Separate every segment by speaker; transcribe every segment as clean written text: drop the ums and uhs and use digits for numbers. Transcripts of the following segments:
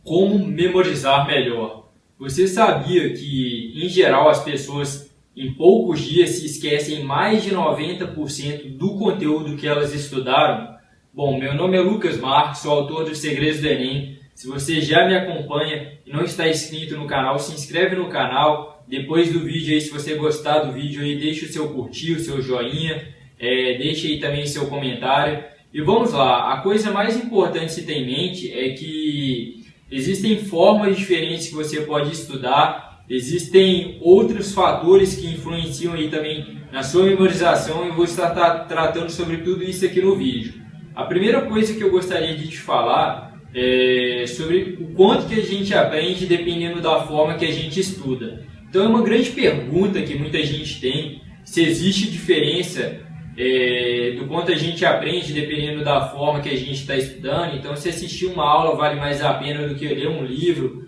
Speaker 1: Como memorizar melhor? Você sabia que, em geral, as pessoas em poucos dias se esquecem mais de 90% do conteúdo que elas estudaram? Bom, meu nome é Lucas Marques, sou autor dos Segredos do Enem. Se você já me acompanha e não está inscrito no canal, se inscreve no canal. Depois do vídeo aí, se você gostar do vídeo aí, deixa o seu curtir, o seu joinha, deixa aí também seu comentário. E vamos lá, a coisa mais importante que se ter em mente é que existem formas diferentes que você pode estudar, existem outros fatores que influenciam aí também na sua memorização e eu vou estar tratando sobre tudo isso aqui no vídeo. A primeira coisa que eu gostaria de te falar é sobre o quanto que a gente aprende dependendo da forma que a gente estuda. Então é uma grande pergunta que muita gente tem, se existe diferença do quanto a gente aprende dependendo da forma que a gente está estudando. Então, se assistir uma aula vale mais a pena do que ler um livro,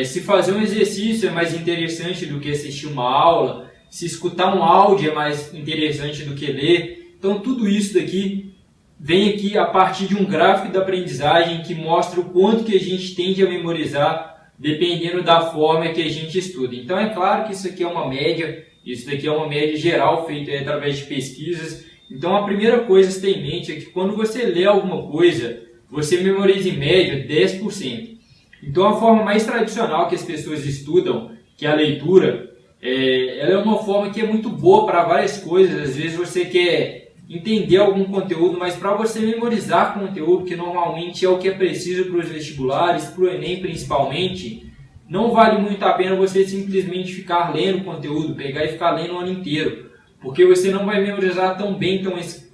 Speaker 1: se fazer um exercício é mais interessante do que assistir uma aula, se escutar um áudio é mais interessante do que ler. Então, tudo isso daqui vem aqui a partir de um gráfico da aprendizagem que mostra o quanto que a gente tende a memorizar dependendo da forma que a gente estuda. Então, é claro que isso aqui é uma média. Isso daqui é uma média geral feita através de pesquisas. Então, a primeira coisa a se ter em mente é que quando você lê alguma coisa, você memoriza em média 10%. Então, a forma mais tradicional que as pessoas estudam, que é a leitura, ela é uma forma que é muito boa para várias coisas. Às vezes você quer entender algum conteúdo, mas para você memorizar conteúdo, que normalmente é o que é preciso para os vestibulares, para o Enem principalmente, não vale muito a pena você simplesmente ficar lendo conteúdo, pegar e ficar lendo o ano inteiro, porque você não vai memorizar tão bem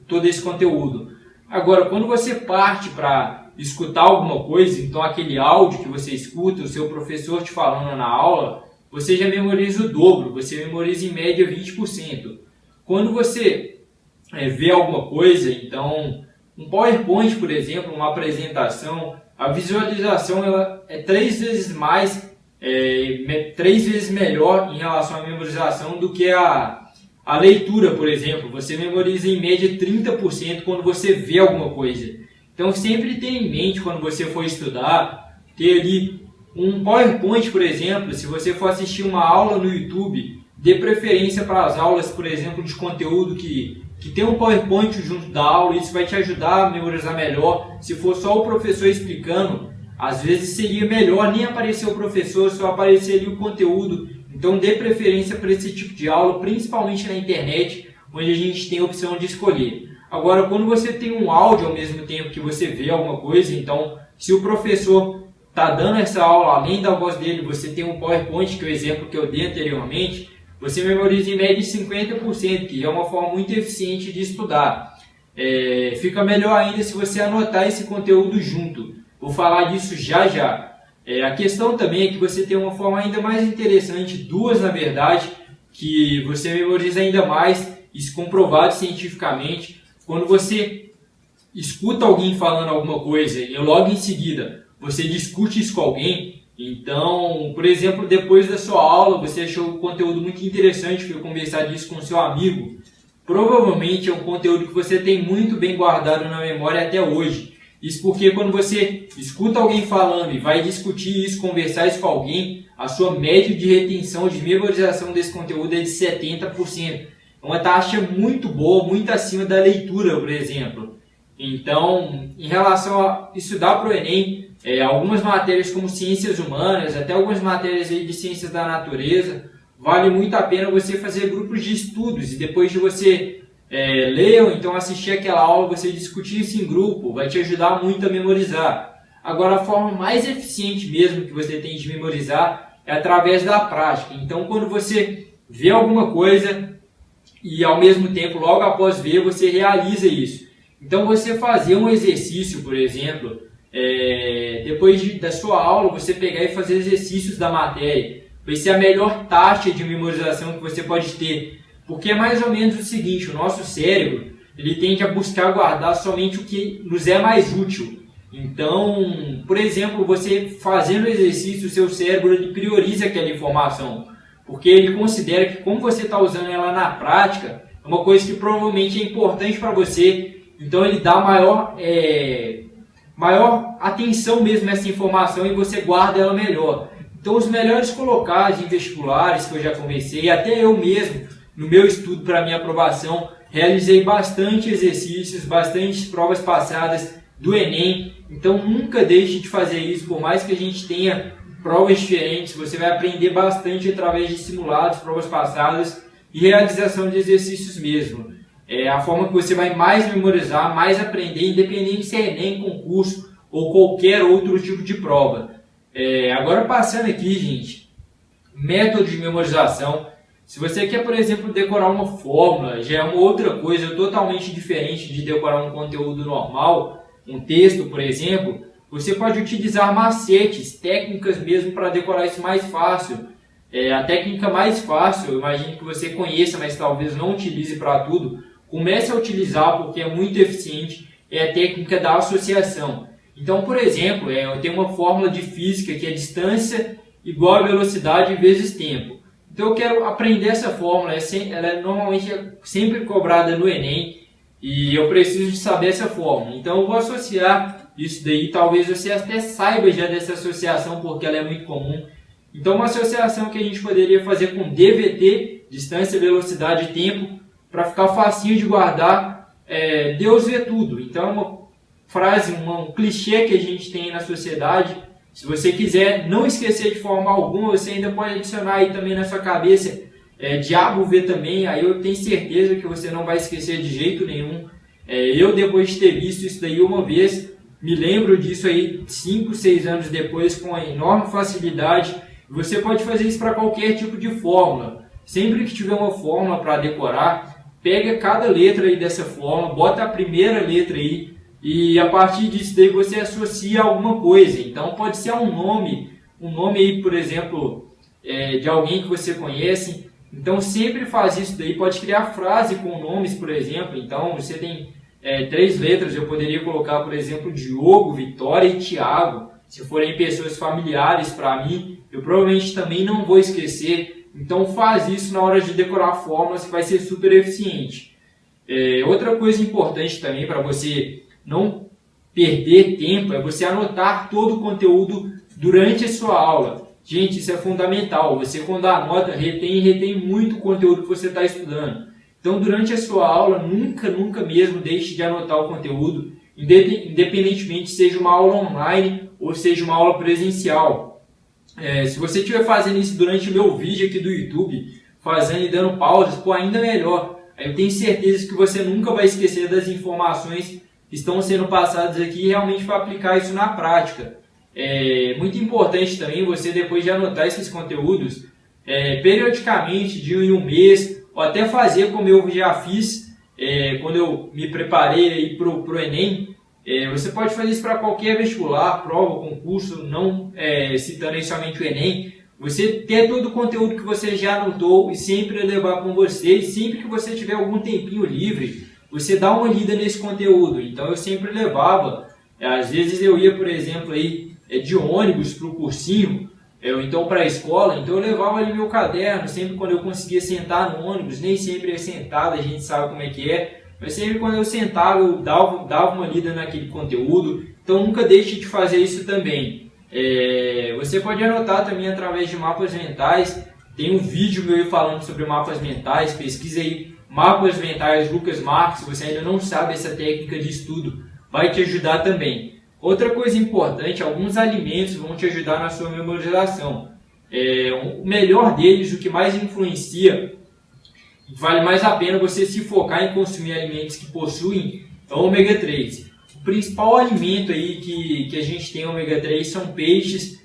Speaker 1: todo esse conteúdo. Agora, quando você parte para escutar alguma coisa, então aquele áudio que você escuta, o seu professor te falando na aula, você já memoriza o dobro, você memoriza em média 20%. Quando você vê alguma coisa, então um PowerPoint, por exemplo, uma apresentação, a visualização ela é 3 vezes melhor em relação à memorização do que a leitura, por exemplo. Você memoriza em média 30% quando você vê alguma coisa. Então sempre tenha em mente quando você for estudar, ter ali um PowerPoint, por exemplo. Se você for assistir uma aula no YouTube, dê preferência para as aulas, por exemplo, de conteúdo que tem um PowerPoint junto da aula. Isso vai te ajudar a memorizar melhor. Se for só o professor explicando, às vezes seria melhor nem aparecer o professor, só aparecer ali o conteúdo. Então dê preferência para esse tipo de aula, principalmente na internet, onde a gente tem a opção de escolher. Agora, quando você tem um áudio ao mesmo tempo que você vê alguma coisa, então se o professor está dando essa aula, além da voz dele, você tem um PowerPoint, que é o exemplo que eu dei anteriormente, você memoriza em média 50%, que é uma forma muito eficiente de estudar. Fica melhor ainda se você anotar esse conteúdo junto. Vou falar disso já já. A questão também é que você tem uma forma ainda mais interessante, duas na verdade, que você memoriza ainda mais, isso comprovado cientificamente. Quando você escuta alguém falando alguma coisa e logo em seguida você discute isso com alguém, então, por exemplo, depois da sua aula você achou o conteúdo muito interessante, foi conversar disso com o seu amigo, provavelmente é um conteúdo que você tem muito bem guardado na memória até hoje. Isso porque quando você escuta alguém falando e vai discutir isso, conversar isso com alguém, a sua média de retenção, de memorização desse conteúdo é de 70%. É uma taxa muito boa, muito acima da leitura, por exemplo. Então, em relação a estudar para o Enem, algumas matérias como ciências humanas, até algumas matérias aí de ciências da natureza, vale muito a pena você fazer grupos de estudos e depois de você ler ou então assistir aquela aula, você discutir isso em grupo, vai te ajudar muito a memorizar. Agora, a forma mais eficiente mesmo que você tem de memorizar é através da prática. Então, quando você vê alguma coisa e ao mesmo tempo, logo após ver, você realiza isso. Então, você fazer um exercício, por exemplo, depois da sua aula, você pegar e fazer exercícios da matéria, vai ser a melhor taxa de memorização que você pode ter. Porque é mais ou menos o seguinte, o nosso cérebro ele tende a buscar guardar somente o que nos é mais útil. Então, por exemplo, você fazendo exercício, o seu cérebro ele prioriza aquela informação, porque ele considera que como você está usando ela na prática, é uma coisa que provavelmente é importante para você, então ele dá maior atenção mesmo nessa informação e você guarda ela melhor. Então, os melhores colocados em vestibulares que eu já comecei, até eu mesmo, no meu estudo para minha aprovação, realizei bastante exercícios, bastante provas passadas do Enem. Então, nunca deixe de fazer isso, por mais que a gente tenha provas diferentes, você vai aprender bastante através de simulados, provas passadas e realização de exercícios mesmo. É a forma que você vai mais memorizar, mais aprender, independente se é Enem, concurso ou qualquer outro tipo de prova. Agora passando aqui, gente, método de memorização. Se você quer, por exemplo, decorar uma fórmula, já é uma outra coisa totalmente diferente de decorar um conteúdo normal, um texto, por exemplo. Você pode utilizar macetes, técnicas mesmo para decorar isso mais fácil. A técnica mais fácil, eu imagino que você conheça, mas talvez não utilize para tudo. Comece a utilizar porque é muito eficiente, é a técnica da associação. Então, por exemplo, eu tenho uma fórmula de física que é distância igual a velocidade vezes tempo. Então eu quero aprender essa fórmula, ela normalmente é sempre cobrada no Enem e eu preciso de saber essa fórmula. Então eu vou associar isso daí, talvez você até saiba já dessa associação porque ela é muito comum. Então uma associação que a gente poderia fazer com DVT, distância, velocidade e tempo, para ficar facinho de guardar, Deus vê tudo. Então é uma frase, um clichê que a gente tem na sociedade. Se você quiser não esquecer de forma alguma, você ainda pode adicionar aí também na sua cabeça, diabo vê também, aí eu tenho certeza que você não vai esquecer de jeito nenhum. Eu, depois de ter visto isso daí uma vez, me lembro disso aí 5, 6 anos depois com enorme facilidade. Você pode fazer isso para qualquer tipo de fórmula. Sempre que tiver uma fórmula para decorar, pega cada letra aí dessa fórmula, bota a primeira letra aí, e a partir disso daí você associa alguma coisa. Então pode ser um nome aí, por exemplo, de alguém que você conhece. Então sempre faz isso daí, pode criar frase com nomes, por exemplo. Então você tem 3 letras, eu poderia colocar, por exemplo, Diogo, Vitória e Tiago. Se forem pessoas familiares para mim, eu provavelmente também não vou esquecer. Então faz isso na hora de decorar fórmulas que vai ser super eficiente. Outra coisa importante também para você não perder tempo é você anotar todo o conteúdo durante a sua aula. Gente, isso é fundamental. Você, quando anota, retém muito o conteúdo que você está estudando. Então, durante a sua aula, nunca mesmo deixe de anotar o conteúdo, independentemente seja uma aula online ou seja uma aula presencial. Se você estiver fazendo isso durante o meu vídeo aqui do YouTube, fazendo e dando pausas, ainda melhor. Eu tenho certeza que você nunca vai esquecer das informações que estão sendo passadas aqui e realmente vai aplicar isso na prática. É muito importante também você, depois de anotar esses conteúdos, periodicamente, de um mês, ou até fazer como eu já fiz quando eu me preparei para o Enem. Você pode fazer isso para qualquer vestibular, prova, concurso, não citando somente o Enem. Você ter todo o conteúdo que você já anotou e sempre levar com você, e sempre que você tiver algum tempinho livre, você dá uma lida nesse conteúdo. Então eu sempre levava, às vezes eu ia, por exemplo, aí, de ônibus para o cursinho, ou então para a escola, então eu levava ali meu caderno, sempre quando eu conseguia sentar no ônibus, nem sempre é sentado, a gente sabe como é que é, mas sempre quando eu sentava eu dava uma lida naquele conteúdo. Então nunca deixe de fazer isso também. Você pode anotar também através de mapas mentais. Tem um vídeo meu falando sobre mapas mentais, pesquisa aí mapas mentais Lucas Marques. Se você ainda não sabe essa técnica de estudo, vai te ajudar também. Outra coisa importante, alguns alimentos vão te ajudar na sua memorização. O melhor deles, o que mais influencia, vale mais a pena você se focar em consumir alimentos que possuem ômega 3. O principal alimento aí que a gente tem ômega 3 são peixes,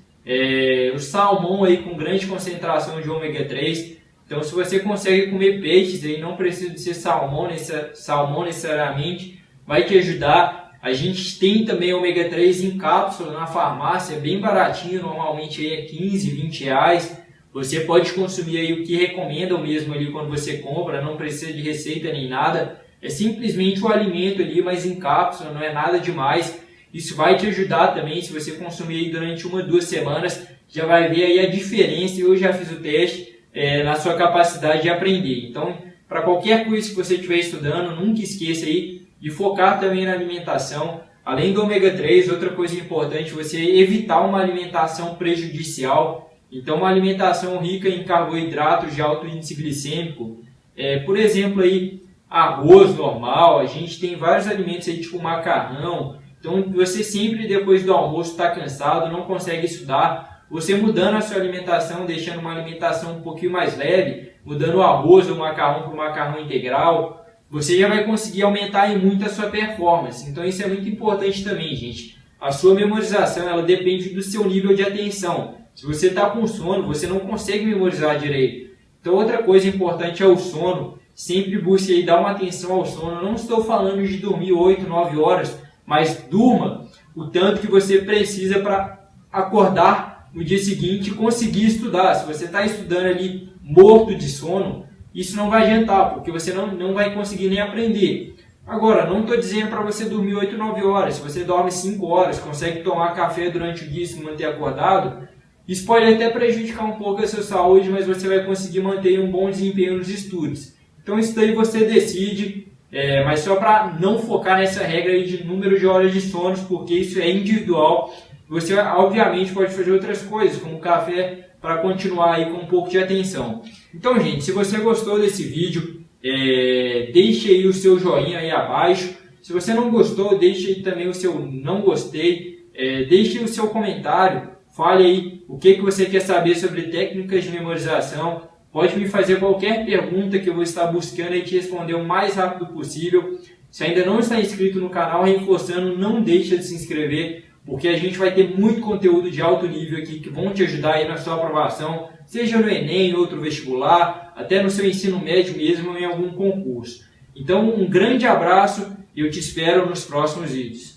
Speaker 1: o salmão aí com grande concentração de ômega 3. Então se você consegue comer peixes, aí não precisa de ser salmão necessariamente, vai te ajudar. A gente tem também ômega 3 em cápsula na farmácia, é bem baratinho, normalmente aí é 15, 20 reais. Você pode consumir aí o que recomendam mesmo ali quando você compra, não precisa de receita nem nada. É simplesmente o alimento ali, mas em cápsula, não é nada demais. Isso vai te ajudar também, se você consumir aí durante 1 ou 2 semanas, já vai ver aí a diferença. Eu já fiz o teste na sua capacidade de aprender. Então, para qualquer coisa que você estiver estudando, nunca esqueça aí de focar também na alimentação. Além do ômega 3, outra coisa importante é você evitar uma alimentação prejudicial. Então, uma alimentação rica em carboidratos de alto índice glicêmico, por exemplo, aí, arroz normal, a gente tem vários alimentos aí, tipo macarrão. Então, você sempre depois do almoço está cansado, não consegue estudar. Você mudando a sua alimentação, deixando uma alimentação um pouquinho mais leve, mudando o arroz ou macarrão para o macarrão integral, você já vai conseguir aumentar aí muito a sua performance. Então, isso é muito importante também, gente. A sua memorização, ela depende do seu nível de atenção. Se você está com sono, você não consegue memorizar direito. Então, outra coisa importante é o sono. Sempre busque aí dar uma atenção ao sono. Eu não estou falando de dormir 8, 9 horas, mas durma o tanto que você precisa para acordar no dia seguinte e conseguir estudar. Se você está estudando ali morto de sono, isso não vai adiantar, porque você não vai conseguir nem aprender. Agora, não estou dizendo para você dormir 8, 9 horas. Se você dorme 5 horas, consegue tomar café durante o dia e se manter acordado, isso pode até prejudicar um pouco a sua saúde, mas você vai conseguir manter um bom desempenho nos estudos. Então isso daí você decide, mas só para não focar nessa regra aí de número de horas de sono, porque isso é individual. Você obviamente pode fazer outras coisas, como café, para continuar aí com um pouco de atenção. Então, gente, se você gostou desse vídeo, deixe aí o seu joinha aí abaixo. Se você não gostou, deixe aí também o seu não gostei. Deixe o seu comentário. Fale aí o que você quer saber sobre técnicas de memorização. Pode me fazer qualquer pergunta que eu vou estar buscando e te responder o mais rápido possível. Se ainda não está inscrito no canal, reforçando, não deixa de se inscrever, porque a gente vai ter muito conteúdo de alto nível aqui que vão te ajudar aí na sua aprovação, seja no Enem, outro vestibular, até no seu ensino médio mesmo, em algum concurso. Então, um grande abraço e eu te espero nos próximos vídeos.